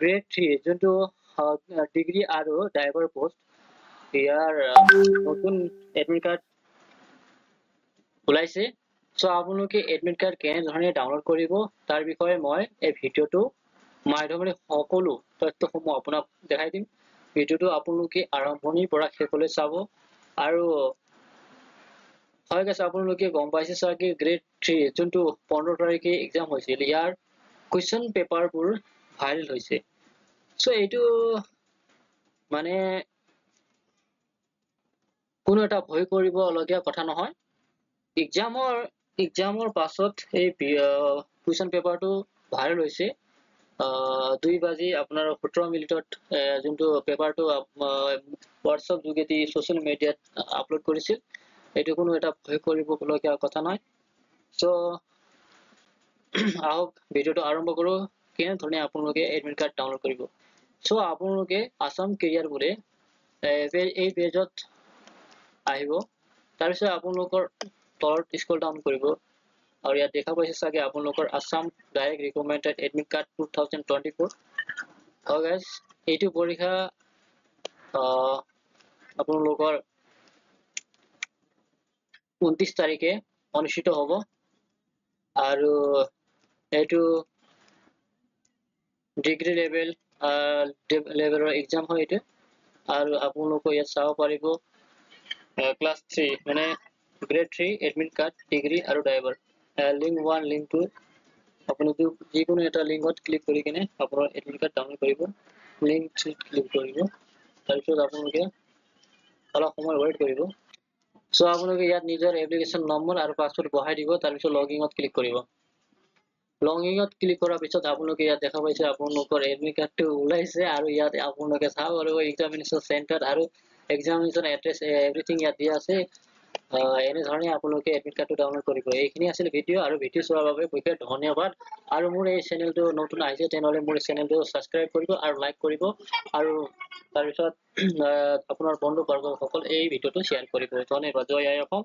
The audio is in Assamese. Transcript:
গ্ৰেড 3 যোনটো ডিগ্ৰী আৰু ড্ৰাইভাৰ পোষ্ট ইয়াৰ নতুন এডমিট কাৰ্ড ওলাইছে। সো আপোনালোকে এডমিট কাৰ্ড কেনেধৰণে ডাউনলোড কৰিব তাৰ বিষয়ে মই এই ভিডিঅ'টো মাধ্যমেৰে সকলো তথ্যসমূহ আপোনাক দেখাই দিম। ভিডিঅ'টো আপোনালোকে আৰম্ভণিৰ পৰা শেষলৈ চাব। আৰু হয় গাইছ, আপোনালোকে গম পাইছে চাগে গ্ৰেড 3 যোনটো 15 তাৰিখে এক্সাম হৈছিল ইয়াৰ কুৱেশ্যন পেপাৰবোৰ ভাইৰেল হৈছে। সো এইটো মানে কোনো এটা ভয় কৰিবলগীয়া কথা নহয়। এক্সামৰ পাছত এই কুৱেশ্যন পেপাৰটো ভাইৰেল হৈছে 2 বাজি আপোনাৰ 17 মিনিটত যোনটো পেপাৰটো হোৱাটছআপ যোগেদি ছচিয়েল মিডিয়াত আপলোড কৰিছিল। এইটো কোনো এটা ভয় কৰিবলগীয়া কথা নহয়। সো আহক ভিডিঅ'টো আৰম্ভ কৰোঁ কেনেধৰণে আপোনালোকে এডমিট কাৰ্ড ডাউনলোড কৰিব। সো আপোনালোকে আসাম কেৰিয়াৰ বোলে এই পেজত আহিব। তাৰপিছত আপোনালোকৰ তলত স্ক্ৰল ডাউন কৰিব আৰু ইয়াত দেখা পাইছে চাগে আপোনালোকৰ Assam direct recommended admit card 2024। হয় গাইজ, এইটো পৰীক্ষা আপোনালোকৰ 29 তাৰিখে অনুষ্ঠিত হ'ব আৰু এইটো ডিগ্ৰী লেভেলৰ এক্সাম হয় এইটো। আৰু আপোনালোকে ইয়াত চাব পাৰিব ক্লাছ 3 মানে গ্ৰেড 3 এডমিট কাৰ্ড ডিগ্ৰী আৰু ড্ৰাইভাৰ লিংক 1 লিংক 2 আপুনি যিকোনো এটা লিংকত ক্লিক কৰি কিনে আপোনাৰ এডমিট কাৰ্ড ডাউনলোড কৰিব। লিংক 3 ক্লিক কৰিব। তাৰপিছত আপোনালোকে অলপ সময় ৱেইট কৰিব। সো আপোনালোকে ইয়াত নিজৰ এপ্লিকেশ্যন নম্বৰ আৰু পাছৱৰ্ড বহাই দিব। তাৰপিছত লগইনত ক্লিক কৰিব। লগইনত ক্লিক কৰাৰ পিছত আপোনালোকে ইয়াত দেখা পাইছে আপোনালোকৰ এডমিট কাৰ্ডটো ওলাইছে আৰু ইয়াত আপোনালোকে চাব পাৰিব এক্সামিনেশ্যন চেণ্টাৰ আৰু এক্সামিনেশ্যন এড্ৰেছ এভৰিথিং ইয়াত দিয়া আছে। এনেধৰণে আপোনালোকে এডমিট কাৰ্ডটো ডাউনলোড কৰিব। এইখিনি আছিল ভিডিঅ' আৰু ভিডিঅ' চোৱাৰ বাবে বিশেষ ধন্যবাদ। আৰু মোৰ এই চেনেলটো নতুন আহিছে তেনেহ'লে মোৰ চেনেলটো ছাবস্ক্ৰাইব কৰিব আৰু লাইক কৰিব আৰু তাৰপিছত আপোনাৰ বন্ধু বৰ্গসকল এই ভিডিঅ'টো শ্বেয়াৰ কৰিব। ধন্যবাদ। জয় আই অসম।